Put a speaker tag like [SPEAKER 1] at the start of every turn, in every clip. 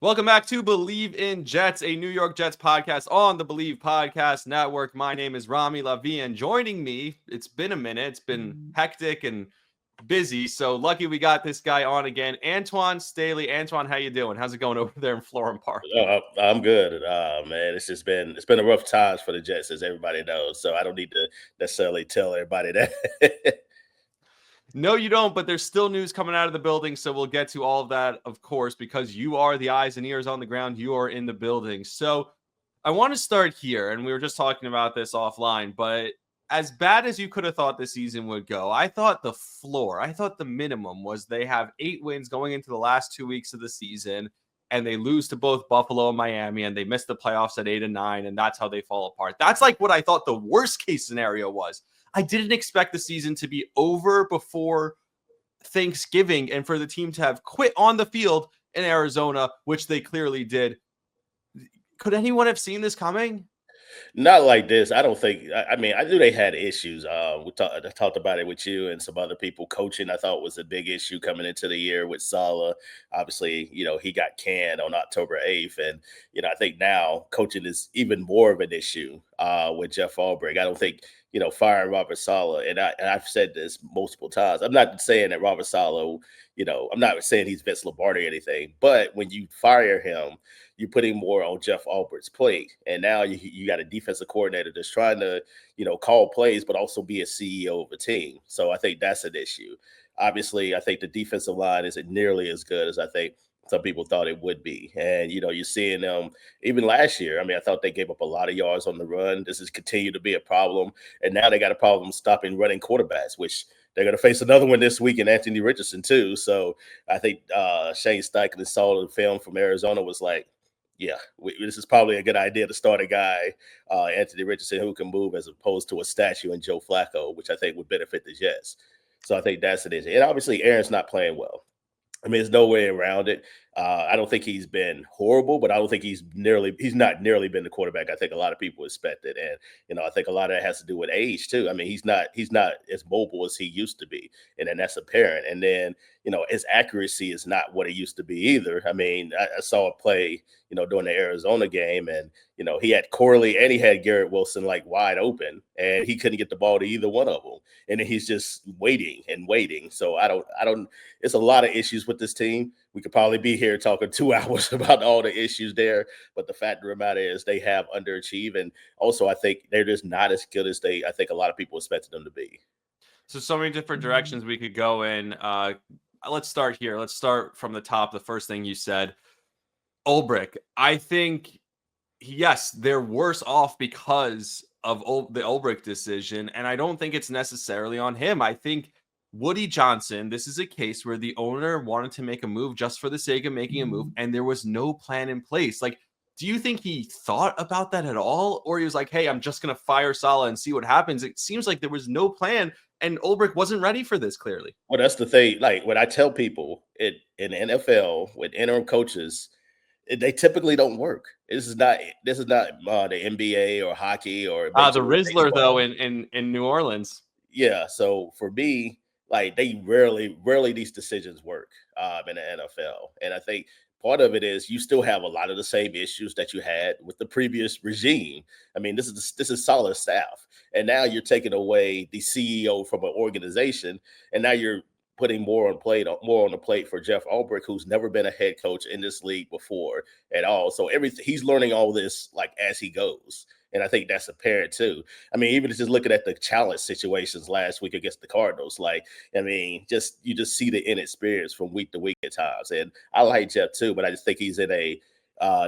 [SPEAKER 1] Welcome back to Believe in Jets, a New York Jets podcast on the Believe Podcast Network. My name is Rami Lavi, and joining me, it's been a minute. It's been hectic and busy, so lucky we got this guy on again, Antwan Staley. Antwan, how you doing? How's it going over there in Florham Park?
[SPEAKER 2] I'm good, man. It's been a rough times for the Jets, as everybody knows. So I don't need to necessarily tell everybody that.
[SPEAKER 1] No, you don't, but there's still news coming out of the building, so we'll get to all of that, of course, because you are the eyes and ears on the ground. You are in the building. So I want to start here, and we were just talking about this offline, but as bad as you could have thought the season would go, I thought the minimum was they have 8 wins going into the last 2 weeks of the season, and they lose to both Buffalo and Miami, and they miss the playoffs at 8 and 9, and that's how they fall apart. That's like what I thought the worst case scenario was. I didn't expect the season to be over before Thanksgiving and for the team to have quit on the field in Arizona, which they clearly did. Could anyone have seen this coming?
[SPEAKER 2] Not like this. I don't think. I mean, I knew they had issues. I talked about it with you and some other people. Coaching, I thought, was a big issue coming into the year with Saleh. Obviously, he got canned on October 8th, and I think now coaching is even more of an issue with Jeff Ulbrich. I don't think firing Robert Saleh, and I've said this multiple times. I'm not saying that Robert Saleh, I'm not saying he's Vince Lombardi or anything, but when you fire him, you're putting more on Jeff Albert's plate. And now you got a defensive coordinator that's trying to, call plays, but also be a CEO of a team. So I think that's an issue. Obviously, I think the defensive line isn't nearly as good as I think some people thought it would be. And, you're seeing them even last year. I mean, I thought they gave up a lot of yards on the run. This has continued to be a problem. And now they got a problem stopping running quarterbacks, which they're going to face another one this week in Anthony Richardson, too. So I think Shane Steichen saw the film from Arizona, was like, yeah, this is probably a good idea to start a guy, Anthony Richardson, who can move as opposed to a statue in Joe Flacco, which I think would benefit the Jets. So I think that's it. And obviously, Aaron's not playing well. I mean, there's no way around it. I don't think he's been horrible, but I don't think he's not nearly been the quarterback I think a lot of people expected. And I think a lot of that has to do with age too. I mean, he's not as mobile as he used to be, and then that's apparent. And then his accuracy is not what it used to be either. I mean, I saw a play during the Arizona game, and he had Corley and he had Garrett Wilson like wide open, and he couldn't get the ball to either one of them. And then he's just waiting and waiting. So I don't. It's a lot of issues with this team. We could probably be here talking 2 hours about all the issues there, but the fact of the matter is they have underachieved, and also I think they're just not as good as I think a lot of people expected them to be.
[SPEAKER 1] So many different directions we could go in. Let's start here. Let's start from the top. The first thing you said, Ulbrich. I think, yes, they're worse off because of the Ulbrich decision, and I don't think it's necessarily on him. I think Woody Johnson, this is a case where the owner wanted to make a move just for the sake of making a move, and there was no plan in place. Like, do you think he thought about that at all? Or he was like, hey, I'm just going to fire Saleh and see what happens? It seems like there was no plan, and Ulbrich wasn't ready for this, clearly.
[SPEAKER 2] Well, that's the thing. Like when I tell people in the NFL with interim coaches, they typically don't work. This is not the NBA or hockey or
[SPEAKER 1] The
[SPEAKER 2] Major League
[SPEAKER 1] Rizzler, though,
[SPEAKER 2] Baseball.
[SPEAKER 1] in New Orleans.
[SPEAKER 2] Yeah, so for me, like they rarely these decisions work in the NFL, and I think part of it is you still have a lot of the same issues that you had with the previous regime. I mean, this is solid staff, and now you're taking away the CEO from an organization, and now you're putting more on the plate for Jeff Ulbrich, who's never been a head coach in this league before at all. So everything he's learning all this like as he goes. And I think that's apparent too. I mean, even just looking at the challenge situations last week against the Cardinals, like, I mean, you just see the inexperience from week to week at times. And I like Jeff too, but I just think he's in a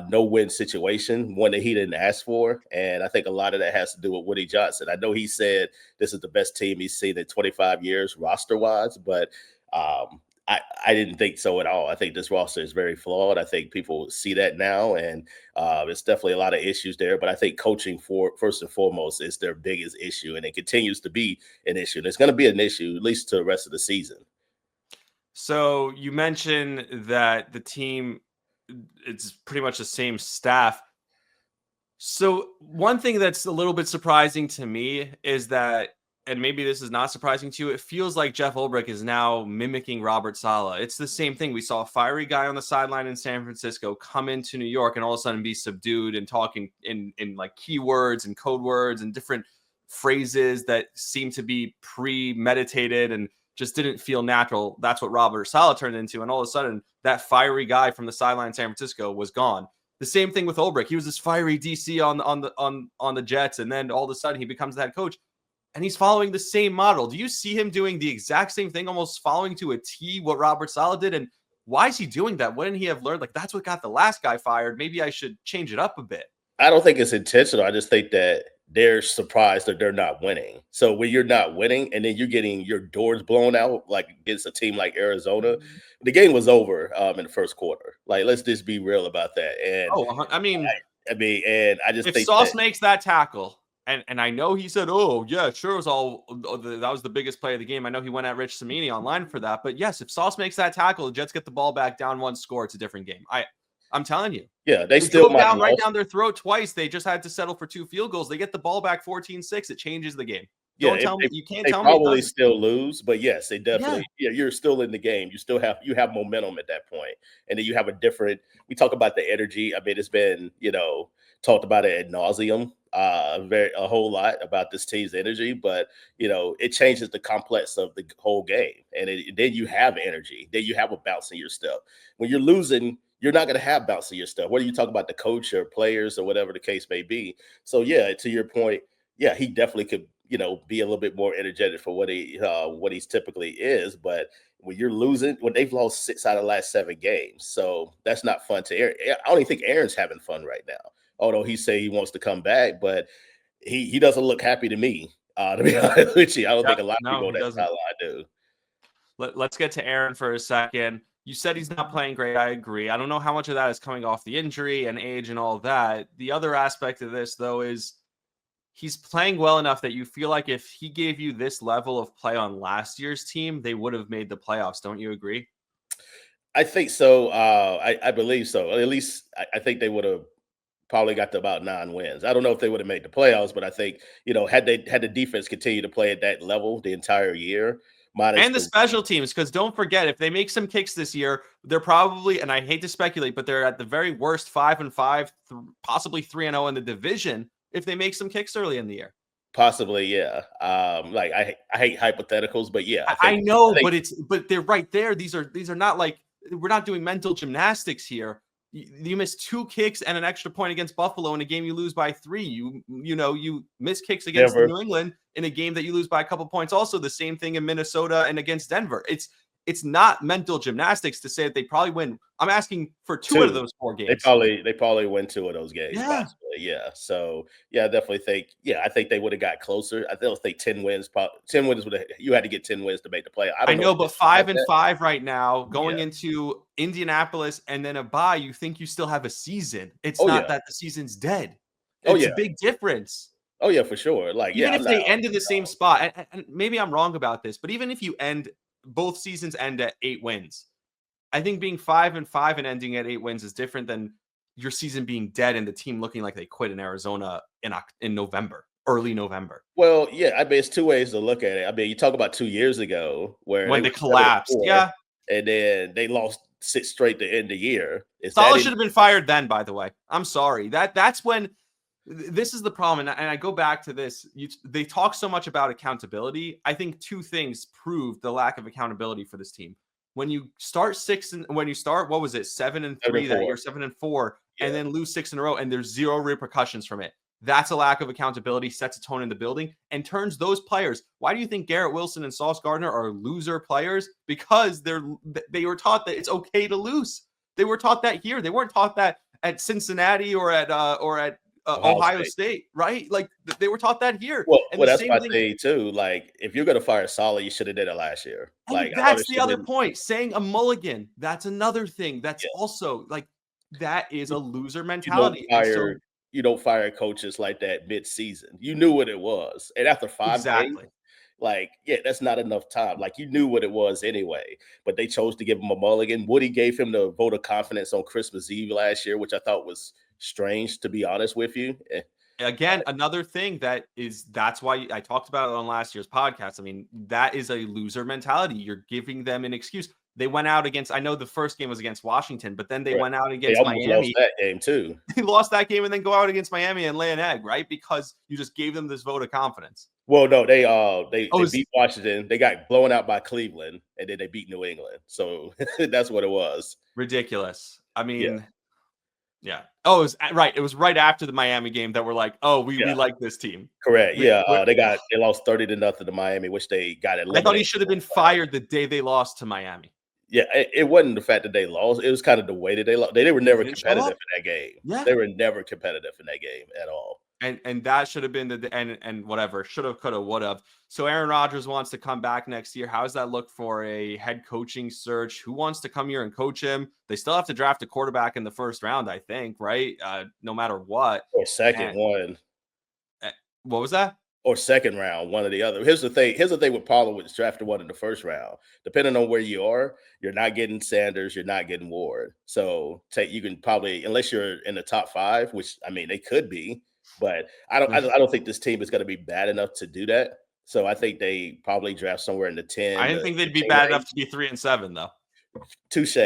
[SPEAKER 2] no-win situation, one that he didn't ask for. And I think a lot of that has to do with Woody Johnson. I know he said this is the best team he's seen in 25 years roster-wise, but I didn't think so at all. I think this roster is very flawed. I think people see that now, and it's definitely a lot of issues there. But I think coaching, for first and foremost, is their biggest issue, and it continues to be an issue. And it's going to be an issue at least to the rest of the season.
[SPEAKER 1] So you mentioned that the team, it's pretty much the same staff. So one thing that's a little bit surprising to me is that and maybe this is not surprising to you, it feels like Jeff Ulbrich is now mimicking Robert Saleh. It's the same thing. We saw a fiery guy on the sideline in San Francisco come into New York and all of a sudden be subdued and talking in like keywords and code words and different phrases that seem to be premeditated and just didn't feel natural. That's what Robert Saleh turned into. And all of a sudden, that fiery guy from the sideline in San Francisco was gone. The same thing with Ulbrich. He was this fiery DC on the Jets, and then all of a sudden he becomes the head coach. And he's following the same model. Do you see him doing the exact same thing, almost following to a T what Robert Saleh did? And why is he doing that? Wouldn't he have learned, like, that's what got the last guy fired? Maybe I should change it up a bit.
[SPEAKER 2] I don't think it's intentional. I just think that they're surprised that they're not winning. So when you're not winning and then you're getting your doors blown out, like against a team like Arizona, the game was over in the first quarter. Like, let's just be real about that. And
[SPEAKER 1] Oh, I mean,
[SPEAKER 2] and I just
[SPEAKER 1] if
[SPEAKER 2] think
[SPEAKER 1] Sauce
[SPEAKER 2] that
[SPEAKER 1] makes that tackle, and I know he said, "Oh yeah, sure, it was that was the biggest play of the game." I know he went at Rich Cimini online for that, but yes, if Sauce makes that tackle, the Jets get the ball back, down one score, it's a different game. I'm telling you,
[SPEAKER 2] yeah, they
[SPEAKER 1] they
[SPEAKER 2] still
[SPEAKER 1] drove
[SPEAKER 2] might have
[SPEAKER 1] down right
[SPEAKER 2] lost.
[SPEAKER 1] down their throat twice. They just had to settle for 2 field goals. They get the ball back 14-6. It changes the game.
[SPEAKER 2] Yeah,
[SPEAKER 1] Don't tell me you can't
[SPEAKER 2] they
[SPEAKER 1] tell me it
[SPEAKER 2] probably
[SPEAKER 1] doesn't.
[SPEAKER 2] still lose, but yes, they
[SPEAKER 1] Yeah,
[SPEAKER 2] definitely you're still in the game. You have momentum at that point. And then you have a different we talk about the energy. I mean, it's been, talked about it ad nauseum, a whole lot about this team's energy, but it changes the complex of the whole game. And then you have energy. Then you have a bounce in your step. When you're losing, you're not going to have bounce in your step. Whether you talk about the coach or players or whatever the case may be. So yeah, to your point, yeah, he definitely could, be a little bit more energetic for what he's typically is. But when you're losing, when they've lost 6 out of the last 7 games, so that's not fun to Aaron. I don't even think Aaron's having fun right now. Although he say he wants to come back, but he doesn't look happy to me. To be honest with you, I don't
[SPEAKER 1] yeah,
[SPEAKER 2] think a lot of
[SPEAKER 1] no,
[SPEAKER 2] people on
[SPEAKER 1] he
[SPEAKER 2] that
[SPEAKER 1] doesn't.
[SPEAKER 2] sideline do.
[SPEAKER 1] Let's get to Aaron for a second. You said he's not playing great. I agree. I don't know how much of that is coming off the injury and age and all that. The other aspect of this, though, is he's playing well enough that you feel like if he gave you this level of play on last year's team, they would have made the playoffs. Don't you agree?
[SPEAKER 2] I think so. I believe so. At least I think they would have probably got to about 9 wins. I don't know if they would have made the playoffs, but I think, had the defense continued to play at that level the entire year, minus
[SPEAKER 1] And the
[SPEAKER 2] the
[SPEAKER 1] special teams, because don't forget, if they make some kicks this year, they're probably, and I hate to speculate, but they're at the very worst 5-5, possibly 3-0 in the division if they make some kicks early in the year.
[SPEAKER 2] possibly, yeah. Like I hate hypotheticals, but yeah,
[SPEAKER 1] I know,
[SPEAKER 2] I think
[SPEAKER 1] but they're right there. These are not like, we're not doing mental gymnastics here. You miss 2 kicks and an extra point against Buffalo in a game you lose by 3. You miss kicks against
[SPEAKER 2] Denver.
[SPEAKER 1] New England in a game that you lose by a couple points. Also, the same thing in Minnesota and against Denver. It's not mental gymnastics to say that they probably win. I'm asking for 2 out of
[SPEAKER 2] 2.
[SPEAKER 1] those 4
[SPEAKER 2] They
[SPEAKER 1] games.
[SPEAKER 2] probably win 2 of those games,
[SPEAKER 1] Yeah.
[SPEAKER 2] possibly, yeah. So, yeah, I definitely think I think they would have got closer. I don't think 10 wins 10 wins would have you had to get 10 wins to make the play. I
[SPEAKER 1] I
[SPEAKER 2] don't know
[SPEAKER 1] know,
[SPEAKER 2] if
[SPEAKER 1] but
[SPEAKER 2] it's like
[SPEAKER 1] five and
[SPEAKER 2] that.
[SPEAKER 1] five right now,
[SPEAKER 2] Yeah.
[SPEAKER 1] going into Indianapolis and then a bye, you think you still have a season. It's
[SPEAKER 2] Oh,
[SPEAKER 1] not
[SPEAKER 2] yeah.
[SPEAKER 1] that the season's dead.
[SPEAKER 2] Oh,
[SPEAKER 1] It's a
[SPEAKER 2] yeah.
[SPEAKER 1] big difference.
[SPEAKER 2] Oh, yeah, for sure. Like, yeah,
[SPEAKER 1] Even
[SPEAKER 2] I'm
[SPEAKER 1] if
[SPEAKER 2] not
[SPEAKER 1] they end in the same spot, and maybe I'm wrong about this, but even if you end both seasons end at 8 wins, I think being 5-5 and ending at 8 wins is different than your season being dead and the team looking like they quit in Arizona in November, early November,
[SPEAKER 2] well, yeah, I mean, it's 2 ways to look at it. I mean, you talk about 2 years ago where they
[SPEAKER 1] when they
[SPEAKER 2] went
[SPEAKER 1] collapsed.
[SPEAKER 2] 7-4,
[SPEAKER 1] Yeah,
[SPEAKER 2] and then they lost 6 straight to end the year. Is that
[SPEAKER 1] Salah
[SPEAKER 2] in
[SPEAKER 1] should have been fired then, by the way. I'm sorry. That's when this is the problem. And I go back to this. They talk so much about accountability. I think 2 things prove the lack of accountability for this team. When you start when you start, what was it, 7-3 that
[SPEAKER 2] 7-4?
[SPEAKER 1] year, 7-4, and
[SPEAKER 2] Yeah.
[SPEAKER 1] then lose 6 in a row, and there's 0 repercussions from it. That's a lack of accountability, sets a tone in the building, and turns those players. Why do you think Garrett Wilson and Sauce Gardner are loser players? Because they were taught that it's okay to lose. They were taught that here. They weren't taught that at Cincinnati or at
[SPEAKER 2] Ohio
[SPEAKER 1] Ohio
[SPEAKER 2] State.
[SPEAKER 1] State, right? Like they were taught that here. And
[SPEAKER 2] Well,
[SPEAKER 1] the
[SPEAKER 2] that's
[SPEAKER 1] same
[SPEAKER 2] my
[SPEAKER 1] thing,
[SPEAKER 2] thing too. Like, if you're gonna fire Solid, you should have did it last year. Like,
[SPEAKER 1] and
[SPEAKER 2] I thought
[SPEAKER 1] that's
[SPEAKER 2] it
[SPEAKER 1] the
[SPEAKER 2] should have
[SPEAKER 1] other
[SPEAKER 2] been.
[SPEAKER 1] point. Saying a mulligan, that's another thing. That's
[SPEAKER 2] Yeah.
[SPEAKER 1] also like that is
[SPEAKER 2] You
[SPEAKER 1] a loser
[SPEAKER 2] you don't
[SPEAKER 1] mentality. And so
[SPEAKER 2] fire you don't fire coaches like that mid-season. You knew what it was, and after 5 games,
[SPEAKER 1] exactly.
[SPEAKER 2] like, yeah, that's not enough time. Like, you knew what it was anyway, but they chose to give him a mulligan. Woody gave him the vote of confidence on Christmas Eve last year, which I thought was strange, to be honest with you.
[SPEAKER 1] again, another thing that's why I talked about it on last year's podcast. I mean, that is a loser mentality. You're giving them an excuse. They went out against, I know the first game was against Washington, but then they
[SPEAKER 2] Right.
[SPEAKER 1] went out
[SPEAKER 2] They
[SPEAKER 1] against
[SPEAKER 2] almost lost
[SPEAKER 1] Miami.
[SPEAKER 2] that game too.
[SPEAKER 1] They lost that game and then go out against Miami and lay an egg, right? Because you just gave them this vote of confidence.
[SPEAKER 2] Well, no, they
[SPEAKER 1] Oh,
[SPEAKER 2] beat Washington. They got blown out by Cleveland, and then they beat New England. So that's what it was.
[SPEAKER 1] ridiculous. I
[SPEAKER 2] Yeah,
[SPEAKER 1] mean, yeah. Oh, it was right. It was right after the Miami game that we're like, oh, we
[SPEAKER 2] yeah,
[SPEAKER 1] like this team.
[SPEAKER 2] correct. Yeah, they
[SPEAKER 1] Oh,
[SPEAKER 2] lost 30-0 to Miami, which they got
[SPEAKER 1] I thought he
[SPEAKER 2] eliminated.
[SPEAKER 1] should have been fired the day they lost to Miami.
[SPEAKER 2] Yeah, it wasn't the fact that they lost. It was kind of the way that they lost. They were
[SPEAKER 1] They
[SPEAKER 2] never
[SPEAKER 1] didn't show
[SPEAKER 2] competitive
[SPEAKER 1] up.
[SPEAKER 2] in that game.
[SPEAKER 1] Yeah.
[SPEAKER 2] They were never competitive in that game at all.
[SPEAKER 1] And that should have been and whatever, should have, could have, would have. So Aaron Rodgers wants to come back next year. How does that look for a head coaching search? Who wants to come here and coach him? They still have to draft a quarterback in the first round, I think, right? No matter what.
[SPEAKER 2] Or second
[SPEAKER 1] And,
[SPEAKER 2] one.
[SPEAKER 1] what was that?
[SPEAKER 2] Or second round, one or the other. Here's the thing with Pollard was drafted one in the first round. Depending on where you are, you're not getting Sanders, you're not getting Ward. So you can probably, unless you're in the top 5, which I mean they could be, but I don't think this team is going to be bad enough to do that. So I think they probably draft somewhere in the 10.
[SPEAKER 1] I didn't think they'd be bad enough to be 3-7 though.
[SPEAKER 2] Touche.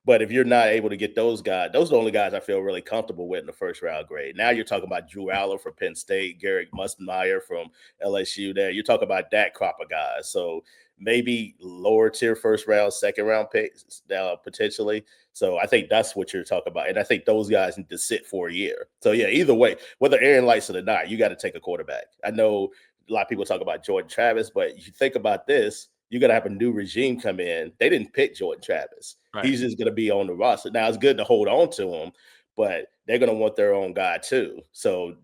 [SPEAKER 2] But if you're not able to get those guys, those are the only guys I feel really comfortable with in the first round grade. Now you're talking about Drew Aller from Penn State, Garrett Mussenmeyer from LSU there. You're talking about that crop of guys. So maybe lower tier first round, second round picks potentially. So I think that's what you're talking about. And I think those guys need to sit for a year. So yeah, either way, whether Aaron likes it or not, you got to take a quarterback. I know a lot of people talk about Jordan Travis, but you think about this, you're going to have a new regime come in. They didn't pick Jordan Travis.
[SPEAKER 1] Right.
[SPEAKER 2] He's just going to be on the roster. Now, it's good to hold on to him, but they're going to want their own guy too. So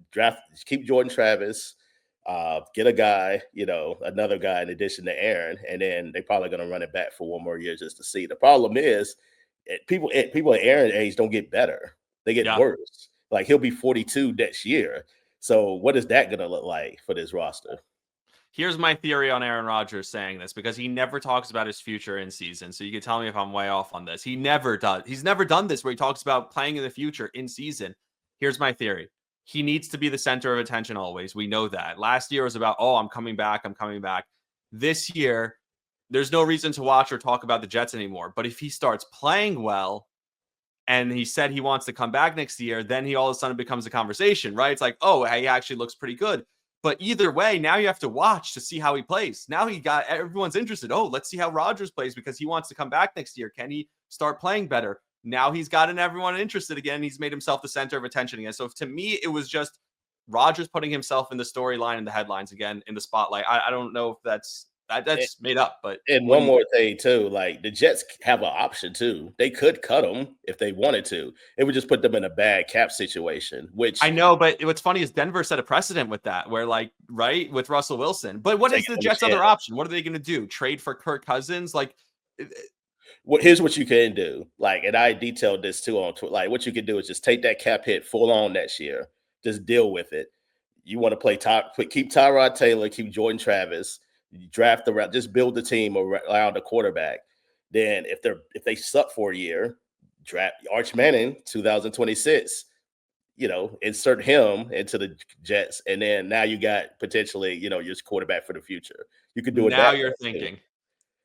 [SPEAKER 2] keep Jordan Travis, get a guy, another guy in addition to Aaron, and then they're probably going to run it back for one more year just to see. The problem is people at Aaron's age don't get better. They get worse. Like he'll be 42 next year. So what is that going to look like for this roster?
[SPEAKER 1] Here's my theory on Aaron Rodgers saying this, because he never talks about his future in season. So you can tell me if I'm way off on this. He never does. He's never done this where he talks about playing in the future in season. Here's my theory. He needs to be the center of attention always. We know that. Last year was about, I'm coming back. I'm coming back. This year, there's no reason to watch or talk about the Jets anymore. But if he starts playing well, and he said he wants to come back next year, then he all of a sudden becomes a conversation, right? It's like, he actually looks pretty good. But either way, now you have to watch to see how he plays. Now everyone's interested. Let's see how Rodgers plays because he wants to come back next year. Can he start playing better? Now he's gotten everyone interested again. He's made himself the center of attention again. So to me, it was just Rodgers putting himself in the storyline and the headlines again, in the spotlight. I don't know if that's made up, but
[SPEAKER 2] one more thing too, like the Jets have an option too. They could cut him if they wanted to. It would just put them in a bad cap situation, which
[SPEAKER 1] I know. But what's funny is Denver set a precedent with that, where right with Russell Wilson. But what is the Jets' other option? What are they going to do? Trade for Kirk Cousins?
[SPEAKER 2] Here's what you can do. And I detailed this too on Twitter. What you can do is just take that cap hit full on next year. Just deal with it. You want to keep Tyrod Taylor, keep Jordan Travis. You draft just build the team around the quarterback. Then if they suck for a year, draft Arch Manning 2026. Insert him into the Jets, and then now you got potentially your quarterback for the future. You could do it
[SPEAKER 1] now. You're thinking,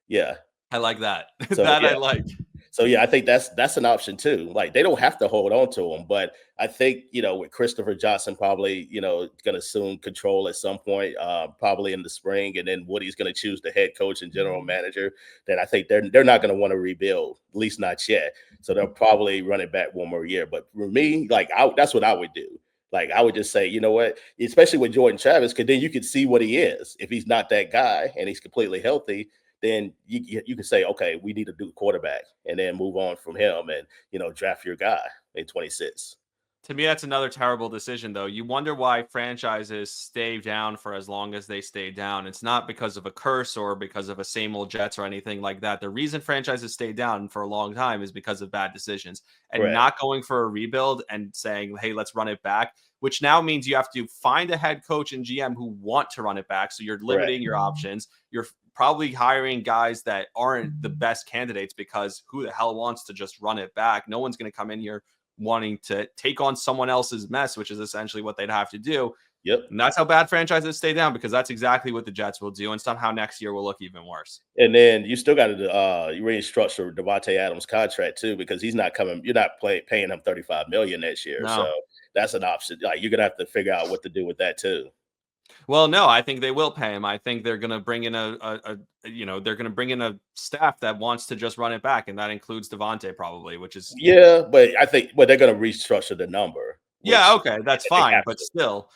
[SPEAKER 2] yeah,
[SPEAKER 1] I like that.
[SPEAKER 2] So,
[SPEAKER 1] I like.
[SPEAKER 2] So yeah, I think that's an option too. They don't have to hold on to him, but I think with Christopher Johnson probably going to assume control at some point, probably in the spring, and then Woody's going to choose the head coach and general manager. Then I think they're not going to want to rebuild, at least not yet. So they'll probably run it back one more year. But for me, that's what I would do. I would just say, you know what, especially with Jordan Travis, because then you can see what he is. If he's not that guy and he's completely healthy, then you can say, okay, we need to do quarterback and then move on from him and, draft your guy in 26.
[SPEAKER 1] To me, that's another terrible decision, though. You wonder why franchises stay down for as long as they stay down. It's not because of a curse or because of a same old Jets or anything like that. The reason franchises stay down for a long time is because of bad decisions and
[SPEAKER 2] Correct.
[SPEAKER 1] Not going for a rebuild and saying, hey, let's run it back, which now means you have to find a head coach and GM who want to run it back. So you're limiting your options. You're probably hiring guys that aren't the best candidates because who the hell wants to just run it back? No one's going to come in here wanting to take on someone else's mess, which is essentially what they'd have to do.
[SPEAKER 2] Yep.
[SPEAKER 1] And that's how bad franchises stay down, because that's exactly what the Jets will do. And somehow next year will look even worse.
[SPEAKER 2] And then you still got to restructure Devontae Adams' contract too, because he's not coming. You're not paying him $35 million next year, so
[SPEAKER 1] No.
[SPEAKER 2] that's an option. Like you're gonna have to figure out what to do with that too.
[SPEAKER 1] Well, no, I think they will pay him. I think they're going to bring in they're going to bring in a staff that wants to just run it back, and that includes Devontae probably, which is
[SPEAKER 2] Yeah, but I think they're gonna restructure the number.
[SPEAKER 1] yeah, okay, that's
[SPEAKER 2] They
[SPEAKER 1] fine,
[SPEAKER 2] have
[SPEAKER 1] but
[SPEAKER 2] to.
[SPEAKER 1] still.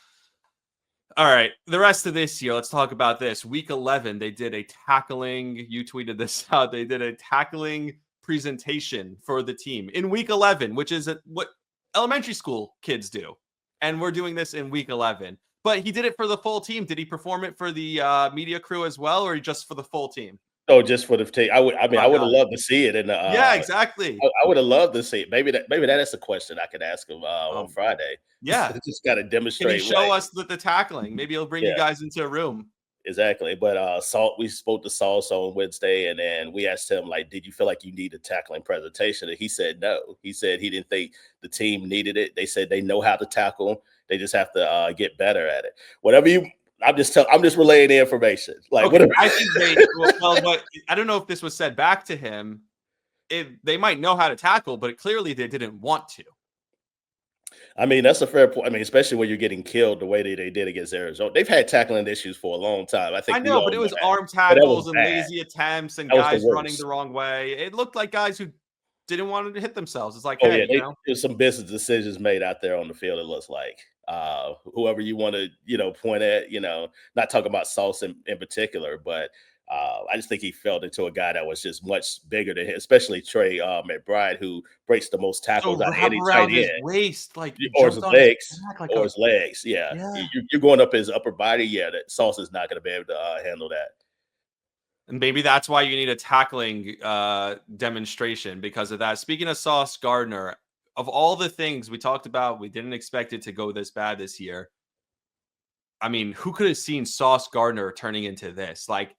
[SPEAKER 1] All right, the rest of this year, let's talk about this. Week 11, they did a tackling. You tweeted this out. They did a tackling presentation for the team in week 11, which is what elementary school kids do. And we're doing this in week 11. But he did it for the full team. Did he perform it for the media crew as well, or just for the full team?
[SPEAKER 2] Oh, just for the team. I
[SPEAKER 1] Oh
[SPEAKER 2] mean, I
[SPEAKER 1] my
[SPEAKER 2] would have
[SPEAKER 1] God.
[SPEAKER 2] loved to see it in the.
[SPEAKER 1] Yeah, exactly.
[SPEAKER 2] I would have loved to see it. Maybe that is a question I could ask him on Friday.
[SPEAKER 1] Yeah.
[SPEAKER 2] Just got to
[SPEAKER 1] Can he
[SPEAKER 2] demonstrate.
[SPEAKER 1] show us the tackling? Maybe he'll bring you
[SPEAKER 2] Yeah.
[SPEAKER 1] guys into a room.
[SPEAKER 2] Exactly. But we spoke to Sauce on Wednesday, and then we asked him, like, did you feel like you need a tackling presentation? And he said no. He said he didn't think the team needed it. They said they know how to tackle. They just have to get better at it. Whatever you I'm just relaying the information. Like
[SPEAKER 1] okay,
[SPEAKER 2] whatever.
[SPEAKER 1] I think but I don't know if this was said back to him. They might know how to tackle, but clearly they didn't want to.
[SPEAKER 2] I mean, that's a fair point. I mean, especially when you're getting killed the way they did against Arizona. They've had tackling issues for a long time. I think
[SPEAKER 1] I know, but it was arm
[SPEAKER 2] that
[SPEAKER 1] tackles
[SPEAKER 2] was
[SPEAKER 1] and
[SPEAKER 2] bad.
[SPEAKER 1] lazy attempts and
[SPEAKER 2] That was the
[SPEAKER 1] guys running the
[SPEAKER 2] worst.
[SPEAKER 1] wrong way. It looked like guys who didn't want to hit themselves. It's like,
[SPEAKER 2] Oh
[SPEAKER 1] hey,
[SPEAKER 2] yeah, there's some business decisions made out there on the field. It looks like whoever you want to point at, not talking about Sauce in particular, but I just think he fell into a guy that was just much bigger than him, especially Trey McBride, who breaks the most tackles
[SPEAKER 1] so
[SPEAKER 2] out of
[SPEAKER 1] wrap
[SPEAKER 2] any
[SPEAKER 1] around
[SPEAKER 2] tight
[SPEAKER 1] his
[SPEAKER 2] end.
[SPEAKER 1] waist, like
[SPEAKER 2] Or his
[SPEAKER 1] jumped on
[SPEAKER 2] legs,
[SPEAKER 1] his back like
[SPEAKER 2] or his legs. Yeah,
[SPEAKER 1] yeah.
[SPEAKER 2] you're going up his upper body. Yeah, that Sauce is not going to be able to handle that.
[SPEAKER 1] And maybe that's why you need a tackling demonstration because of that. Speaking of Sauce Gardner, of all the things we talked about, we didn't expect it to go this bad this year. I mean, who could have seen Sauce Gardner turning into this? Like,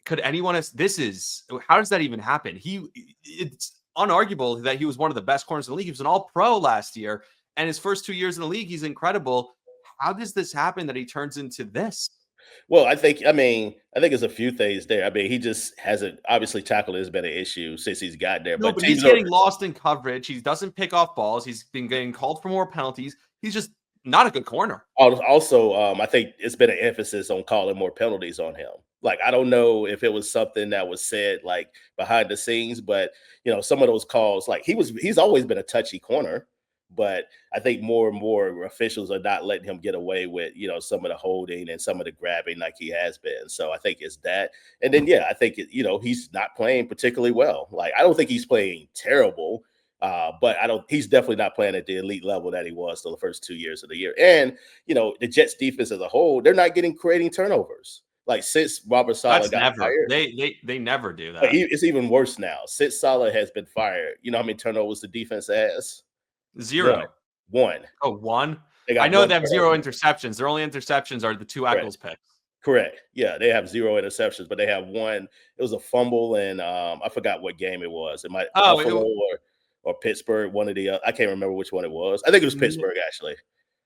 [SPEAKER 1] could anyone have? How does that even happen? It's unarguable that he was one of the best corners in the league. He was an all-pro last year, and his first 2 years in the league, he's incredible. How does this happen that he turns into this?
[SPEAKER 2] Well, I think it's a few things there. I mean, he just hasn't obviously tackle has been an issue since he's got there.
[SPEAKER 1] No,
[SPEAKER 2] But
[SPEAKER 1] but he's
[SPEAKER 2] teams are
[SPEAKER 1] getting lost in coverage. He doesn't pick off balls. He's been getting called for more penalties. He's just not a good corner.
[SPEAKER 2] also, I think it's been an emphasis on calling more penalties on him. Like, I don't know if it was something that was said like behind the scenes, but some of those calls, like he's always been a touchy corner. But I think more and more officials are not letting him get away with, some of the holding and some of the grabbing like he has been. So I think it's that. And then, yeah, I think, he's not playing particularly well. Like, I don't think he's playing terrible, but he's definitely not playing at the elite level that he was the first 2 years of the year. And, the Jets defense as a whole, they're not creating turnovers. Like, since Robert Saleh got fired.
[SPEAKER 1] They never do that.
[SPEAKER 2] But it's even worse now. Since Saleh has been fired, you know how many turnovers the defense has?
[SPEAKER 1] 0.
[SPEAKER 2] One.
[SPEAKER 1] Oh, 1?
[SPEAKER 2] I
[SPEAKER 1] know they have 0 interceptions. Their only interceptions are the 2 Eccles picks.
[SPEAKER 2] Correct. Yeah, they have 0 interceptions, but they have 1. It was a fumble, and I forgot what game it was. It might Buffalo or Pittsburgh. One of the I can't remember which one it was. I think it was Pittsburgh actually.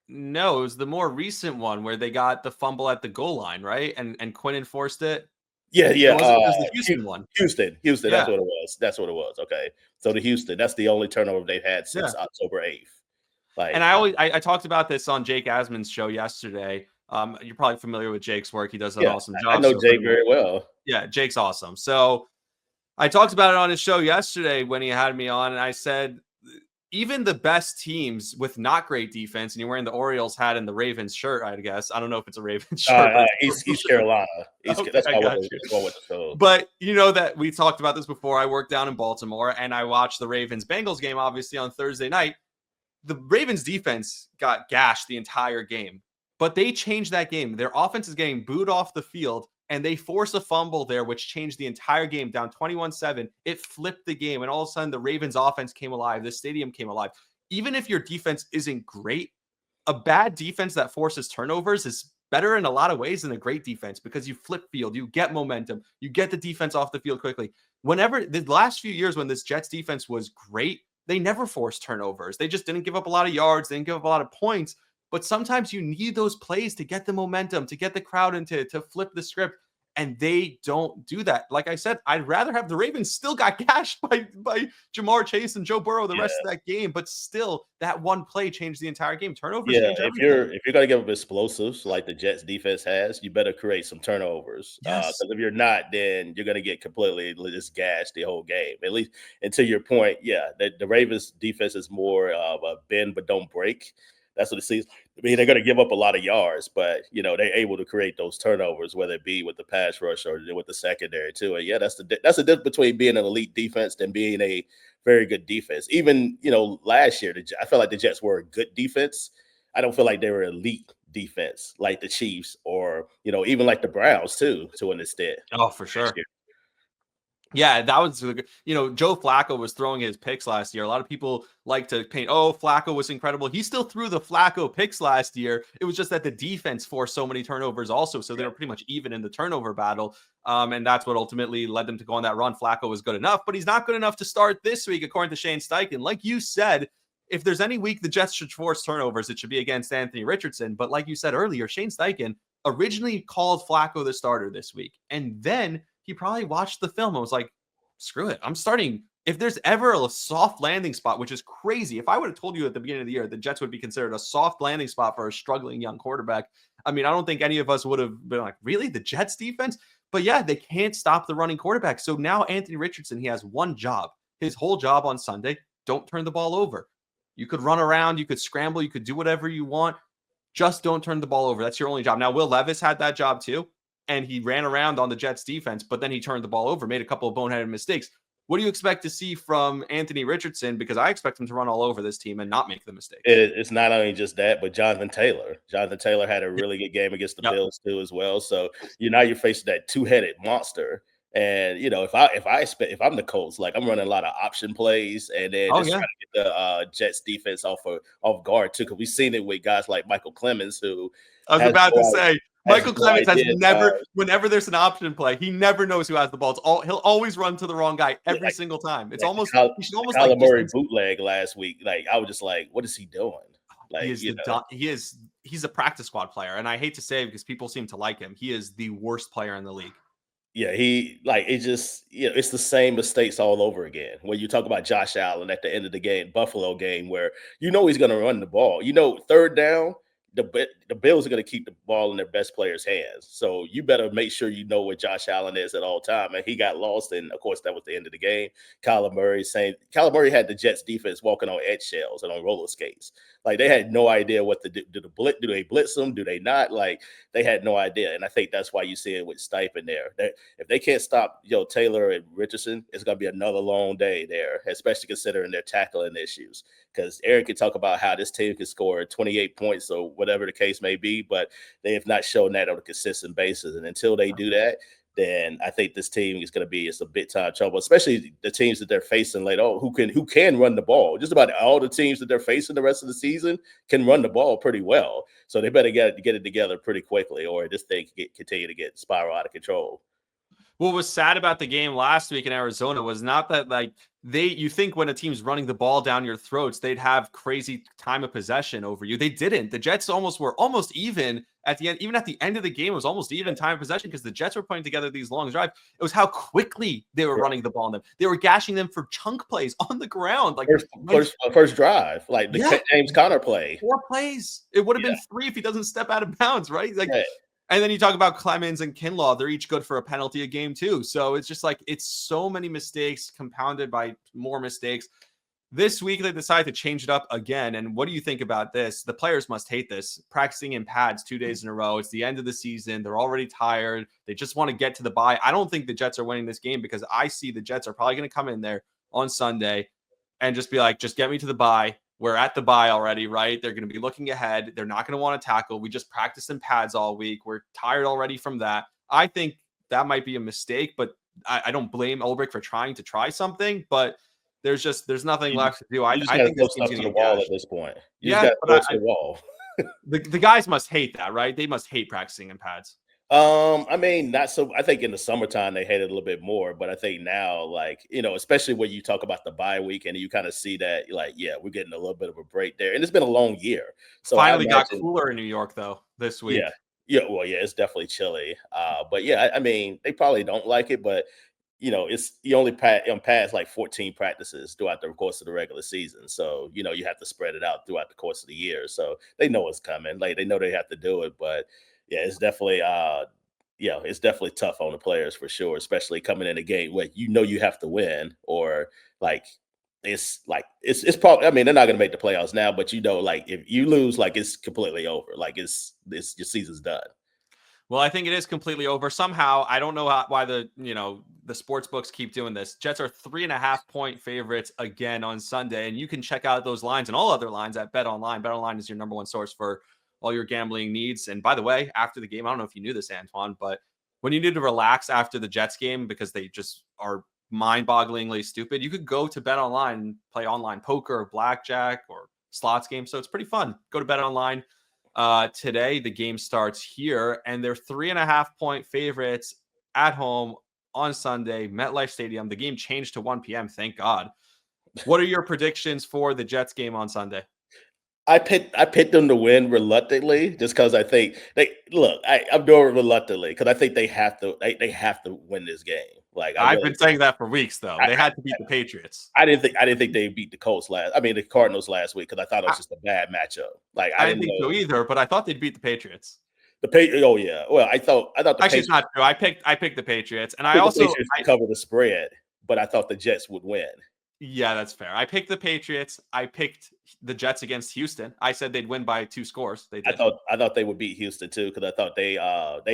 [SPEAKER 1] No, it was the more recent one where they got the fumble at the goal line, right? And Quinn enforced it.
[SPEAKER 2] Yeah.
[SPEAKER 1] It was the Houston one.
[SPEAKER 2] Houston.
[SPEAKER 1] Yeah.
[SPEAKER 2] That's what it was. That's what it was. Okay. So the Houston, that's the only turnover they've had since October 8th.
[SPEAKER 1] And I talked about this on Jake Asman's show yesterday. You're probably familiar with Jake's work. He does an awesome job.
[SPEAKER 2] I know Jake very well.
[SPEAKER 1] Yeah, Jake's awesome. So I talked about it on his show yesterday when he had me on, and I said, even the best teams with not great defense, and you're wearing the Orioles hat and the Ravens shirt, I guess. I don't know if it's a Ravens shirt.
[SPEAKER 2] East Carolina. That's why I went with the show.
[SPEAKER 1] But you know that we talked about this before. I worked down in Baltimore, and I watched the Ravens-Bengals game, obviously, on Thursday night. The Ravens defense got gashed the entire game, but they changed that game. Their offense is getting booed off the field, and they force a fumble there, which changed the entire game down 21-7. It flipped the game, and all of a sudden the Ravens offense came alive. The stadium came alive. Even if your defense isn't great, a bad defense that forces turnovers is better in a lot of ways than a great defense because you flip field, you get momentum, you get the defense off the field quickly. Whenever the last few years when this Jets defense was great, they never forced turnovers. They just didn't give up a lot of yards. They didn't give up a lot of points. But sometimes you need those plays to get the momentum, to get the crowd into to flip the script. And they don't do that. Like I said, I'd rather have the Ravens still got gashed by Jamar Chase and Joe Burrow the
[SPEAKER 2] Yeah.
[SPEAKER 1] rest of that game, but still that one play changed the entire game. Turnovers
[SPEAKER 2] Yeah,
[SPEAKER 1] change
[SPEAKER 2] if
[SPEAKER 1] everything.
[SPEAKER 2] you're gonna give up explosives like the Jets defense has, you better create some turnovers.
[SPEAKER 1] Yes.
[SPEAKER 2] Because if you're not, then you're gonna get completely just gashed the whole game. At least, and to your point, yeah, the Ravens defense is more of a bend but don't break. That's what it seems. I mean, they're gonna give up a lot of yards, but they're able to create those turnovers, whether it be with the pass rush or with the secondary too. And yeah, that's the difference between being an elite defense and being a very good defense. Even last year, I felt like the Jets were a good defense. I don't feel like they were elite defense like the Chiefs or even like the Browns too, to an extent.
[SPEAKER 1] Oh, for
[SPEAKER 2] Last
[SPEAKER 1] sure.
[SPEAKER 2] year.
[SPEAKER 1] Yeah, that was Joe Flacco was throwing his picks last year. A lot of people like to paint, oh, Flacco was incredible. He still threw the Flacco picks last year. It was just that the defense forced so many turnovers also. So they were pretty much even in the turnover battle. And that's what ultimately led them to go on that run. Flacco was good enough, but he's not good enough to start this week, according to Shane Steichen. Like you said, if there's any week the Jets should force turnovers, it should be against Anthony Richardson. But like you said earlier, Shane Steichen originally called Flacco the starter this week. And then he probably watched the film and was like, screw it. I'm starting. If there's ever a soft landing spot, which is crazy, if I would have told you at the beginning of the year the Jets would be considered a soft landing spot for a struggling young quarterback, I mean, I don't think any of us would have been like, really? The Jets defense? But yeah, they can't stop the running quarterback. So now Anthony Richardson, he has one job. His whole job on Sunday, don't turn the ball over. You could run around, you could scramble, you could do whatever you want. Just don't turn the ball over. That's your only job. Now, Will Levis had that job too, and he ran around on the Jets defense, but then he turned the ball over, made a couple of boneheaded mistakes. What do you expect to see from Anthony Richardson? Because I expect him to run all over this team and not make the mistakes.
[SPEAKER 2] It's not only just that, but Jonathan Taylor. Jonathan Taylor had a really good game against the Bills too, as well. So you're facing that two-headed monster. And if I'm the Colts, like I'm running a lot of option plays, and then trying to get the Jets defense off guard too, because we've seen it with guys like Michael Clemens, who
[SPEAKER 1] I was about to say Michael Clemens has never, whenever there's an option play, he never knows who has the ball. He'll always run to the wrong guy every single time. It's almost he should almost
[SPEAKER 2] Kyler Murray bootleg last week. Like I was just like, what is he doing? Like
[SPEAKER 1] he's a practice squad player, and I hate to say it because people seem to like him. He is the worst player in the league.
[SPEAKER 2] Yeah, it's the same mistakes all over again. When you talk about Josh Allen at the end of the game, Buffalo game, where he's going to run the ball. Third down, the Bills are going to keep the ball in their best player's hands. So you better make sure you know where Josh Allen is at all time. And he got lost, and of course that was the end of the game. Kyler Murray had the Jets defense walking on eggshells and on roller skates. Like they had no idea what to do. Do they blitz them? Do they not? Like they had no idea. And I think that's why you see it with Steichen there. If they can't stop Taylor and Richardson, it's going to be another long day there, especially considering their tackling issues. Because Aaron can talk about how this team can score 28 points or whatever the case may be, but they have not shown that on a consistent basis. And until they do that, then I think this team is going to be some big time trouble, especially the teams that they're facing later on who can run the ball. Just about all the teams that they're facing the rest of the season can run the ball pretty well. So they better get it together pretty quickly, or this thing can continue to get spiral out of control.
[SPEAKER 1] What was sad about the game last week in Arizona was not that you think when a team's running the ball down your throats, they'd have crazy time of possession over you. They didn't. The Jets were almost even at the end. Even at the end of the game, it was almost even time of possession because the Jets were putting together these long drives. It was how quickly they were running the ball on them. They were gashing them for chunk plays on the ground. Like
[SPEAKER 2] first drive, like the James Conner play.
[SPEAKER 1] 4 plays. It would have been 3 if he doesn't step out of bounds, right? And then you talk about Clemens and Kinlaw. They're each good for a penalty a game too. So it's just it's so many mistakes compounded by more mistakes. This week, they decided to change it up again. And what do you think about this? The players must hate this. Practicing in pads 2 days in a row. It's the end of the season. They're already tired. They just want to get to the bye. I don't think the Jets are winning this game because I see the Jets are probably going to come in there on Sunday and just be like, just get me to the bye. We're at the bye already, right? They're going to be looking ahead. They're not going to want to tackle. We just practiced in pads all week. We're tired already from that. I think that might be a mistake, but I don't blame Ulbrich for trying to try something, but there's nothing left to do. I think this team's going to get
[SPEAKER 2] wall at this point.
[SPEAKER 1] Yeah,
[SPEAKER 2] but the wall.
[SPEAKER 1] the guys must hate that, right? They must hate practicing in pads.
[SPEAKER 2] I mean, not so. I think in the summertime they hate it a little bit more, but I think now, like especially when you talk about the bye week and you kind of see that, like, yeah, we're getting a little bit of a break there, and it's been a long year, so I
[SPEAKER 1] Finally got
[SPEAKER 2] imagine,
[SPEAKER 1] cooler in New York though this
[SPEAKER 2] yeah,
[SPEAKER 1] week.
[SPEAKER 2] yeah, well, yeah, it's definitely chilly, but yeah, I mean, they probably don't like it, but it's you only pass like 14 practices throughout the course of the regular season, so you have to spread it out throughout the course of the year, so they know it's coming, like they know they have to do it, but yeah, it's definitely tough on the players for sure, especially coming in a game where you have to win, or it's probably. I mean, they're not going to make the playoffs now, but like if you lose, like it's completely over. Like it's your season's done.
[SPEAKER 1] Well, I think it is completely over. Somehow, I don't know why the sports books keep doing this. Jets are 3.5-point favorites again on Sunday, and you can check out those lines and all other lines at Bet Online. Bet Online is your number one source for all your gambling needs. And by the way, after the game, I don't know if you knew this, Antwan, but when you need to relax after the Jets game because they just are mind-bogglingly stupid, you could go to Bet Online and play online poker or blackjack or slots games. So it's pretty fun. Go to Bet Online. Today, the game starts here, and they're 3.5-point favorites at home on Sunday, MetLife Stadium. The game changed to 1 p.m. Thank God. What are your predictions for the Jets game on Sunday?
[SPEAKER 2] I picked them to win reluctantly, just because I think I'm doing it reluctantly because I think they have to win this game. Like I
[SPEAKER 1] I've
[SPEAKER 2] really
[SPEAKER 1] been saying that for weeks, though.
[SPEAKER 2] I,
[SPEAKER 1] They had to beat the Patriots.
[SPEAKER 2] I didn't think they beat the Colts the Cardinals last week because I thought it
[SPEAKER 1] I,
[SPEAKER 2] was just a bad matchup. Like I
[SPEAKER 1] I didn't
[SPEAKER 2] didn't
[SPEAKER 1] think so
[SPEAKER 2] know
[SPEAKER 1] either, but I thought they'd beat the Patriots.
[SPEAKER 2] the Patriots. Oh yeah, well I thought the
[SPEAKER 1] Actually, it's
[SPEAKER 2] Patriots
[SPEAKER 1] not true. I picked the Patriots, and I
[SPEAKER 2] picked the
[SPEAKER 1] also
[SPEAKER 2] Patriots to cover the spread, but I thought the Jets would win.
[SPEAKER 1] yeah, that's fair. I picked the Patriots. I picked the Jets against Houston. I said they'd win by 2 scores. They
[SPEAKER 2] I
[SPEAKER 1] did.
[SPEAKER 2] thought I thought they would beat Houston too because I thought they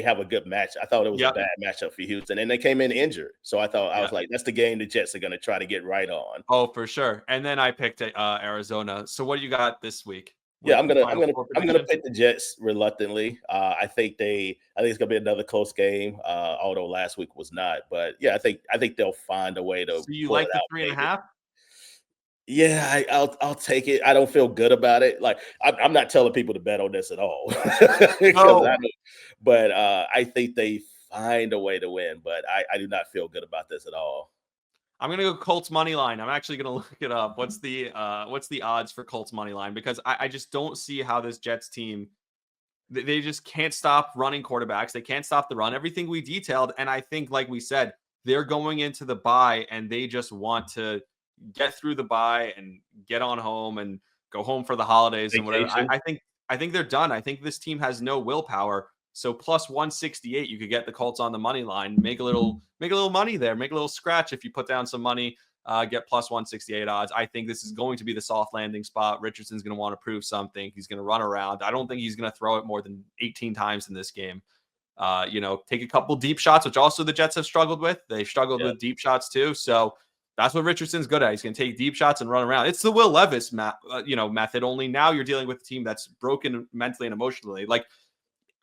[SPEAKER 2] have a good match. I thought it was a
[SPEAKER 1] Yep.
[SPEAKER 2] bad matchup for Houston, and they came in injured. So I
[SPEAKER 1] Yeah.
[SPEAKER 2] was like, that's the game the Jets are going to try to get right on.
[SPEAKER 1] Oh, for sure. And then I picked Arizona. So what do you got this week
[SPEAKER 2] Yeah,
[SPEAKER 1] with
[SPEAKER 2] I'm
[SPEAKER 1] the
[SPEAKER 2] gonna I'm
[SPEAKER 1] final
[SPEAKER 2] gonna
[SPEAKER 1] four
[SPEAKER 2] I'm gonna
[SPEAKER 1] predictions?
[SPEAKER 2] pick the Jets reluctantly. I think it's gonna be another close game. Although last week was not, but yeah, I think they'll find a way to
[SPEAKER 1] So you
[SPEAKER 2] pull it
[SPEAKER 1] like the
[SPEAKER 2] out.
[SPEAKER 1] three and a
[SPEAKER 2] Maybe.
[SPEAKER 1] half?
[SPEAKER 2] Yeah, I'll take it. I don't feel good about it. Like I'm not telling people to bet on this at all because
[SPEAKER 1] No.
[SPEAKER 2] but I think they find a way to win. But I do not feel good about this at all.
[SPEAKER 1] I'm gonna go Colts money line. I'm actually gonna look it up. What's the odds for Colts money line? Because I just don't see how this Jets team they just can't stop running quarterbacks. They can't stop the run. Everything we detailed, and I think, like we said, they're going into the bye and they just want to get through the bye and get on home and go home for the holidays and whatever.
[SPEAKER 2] Vacation.
[SPEAKER 1] I think they're done. I think this team has no willpower. So plus 168, you could get the Colts on the money line, make a little money there, make a little scratch if you put down some money. Get plus 168 odds. I think this is going to be the soft landing spot. Richardson's going to want to prove something. He's going to run around. I don't think he's going to throw it more than 18 times in this game. Take a couple deep shots, which also the Jets have struggled with. They've struggled
[SPEAKER 2] Yeah.
[SPEAKER 1] with deep shots too. So that's what Richardson's good at. He's going to take deep shots and run around. It's the Will Levis method. Only now you're dealing with a team that's broken mentally and emotionally. Like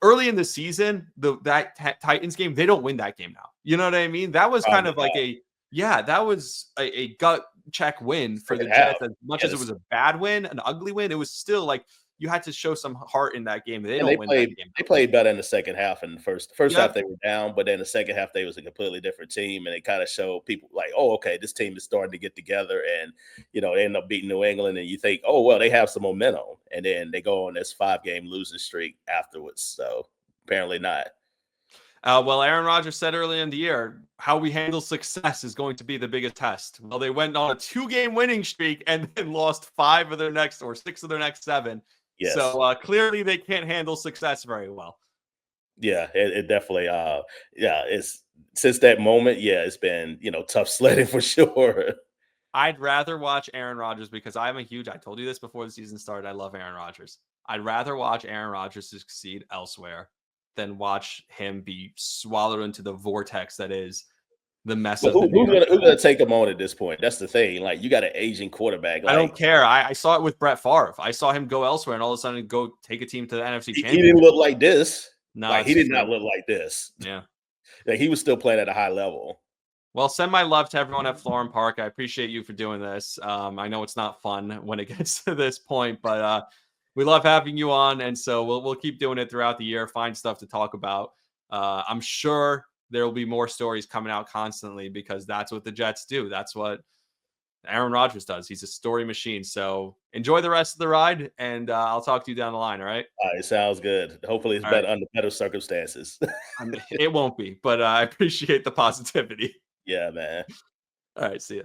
[SPEAKER 1] early in the season, that Titans game, they don't win that game now. You know what I mean? That was kind
[SPEAKER 2] Probably
[SPEAKER 1] of like
[SPEAKER 2] not.
[SPEAKER 1] that was a gut check win for the
[SPEAKER 2] Second half.
[SPEAKER 1] Jets. As much
[SPEAKER 2] Yeah,
[SPEAKER 1] as it was a bad win, an ugly win, it was still like you had to show some heart in that game. They
[SPEAKER 2] and
[SPEAKER 1] don't
[SPEAKER 2] they
[SPEAKER 1] win that
[SPEAKER 2] played
[SPEAKER 1] game.
[SPEAKER 2] they played better in the second half. And the first half
[SPEAKER 1] Yep.
[SPEAKER 2] they were down, but then the second half they was a completely different team, and it kind of showed people like, oh, okay, this team is starting to get together, and they end up beating New England, and you think, oh well, they have some momentum, and then they go on this 5-game losing streak afterwards. So apparently not.
[SPEAKER 1] Well, Aaron Rodgers said earlier in the year, how we handle success is going to be the biggest test. Well, they went on a 2-game winning streak and then lost 5 of their next or 6 of their next 7.
[SPEAKER 2] Yes.
[SPEAKER 1] So clearly they can't handle success very well.
[SPEAKER 2] Yeah, it definitely yeah, it's since that moment, yeah, it's been, tough sledding for sure.
[SPEAKER 1] I'd rather watch Aaron Rodgers because I told you this before the season started. I love Aaron Rodgers. I'd rather watch Aaron Rodgers succeed elsewhere than watch him be swallowed into the vortex that is the mess
[SPEAKER 2] But
[SPEAKER 1] of the New
[SPEAKER 2] who's
[SPEAKER 1] York
[SPEAKER 2] gonna who's gonna
[SPEAKER 1] Jets.
[SPEAKER 2] take him on at this point? That's the thing. Like you got an aging quarterback.
[SPEAKER 1] I don't
[SPEAKER 2] Like
[SPEAKER 1] care. I saw it with Brett Favre. I saw him go elsewhere and all of a sudden go take a team to the NFC
[SPEAKER 2] he didn't
[SPEAKER 1] Championship.
[SPEAKER 2] look like this.
[SPEAKER 1] No,
[SPEAKER 2] Like he
[SPEAKER 1] it's
[SPEAKER 2] did not
[SPEAKER 1] true.
[SPEAKER 2] look like this.
[SPEAKER 1] Yeah.
[SPEAKER 2] Like he was still playing at a high level.
[SPEAKER 1] Well, send my love to everyone at Florham Park. I appreciate you for doing this. I know it's not fun when it gets to this point, but we love having you on, and so we'll keep doing it throughout the year. Find stuff to talk about. I'm sure there will be more stories coming out constantly because that's what the Jets do. That's what Aaron Rodgers does. He's a story machine. So enjoy the rest of the ride, and I'll talk to you down the line. All right.
[SPEAKER 2] All right, sounds good. Hopefully, it's
[SPEAKER 1] All right.
[SPEAKER 2] better under better circumstances.
[SPEAKER 1] I mean, it won't be, but I appreciate the positivity.
[SPEAKER 2] Yeah, man.
[SPEAKER 1] All right. See ya.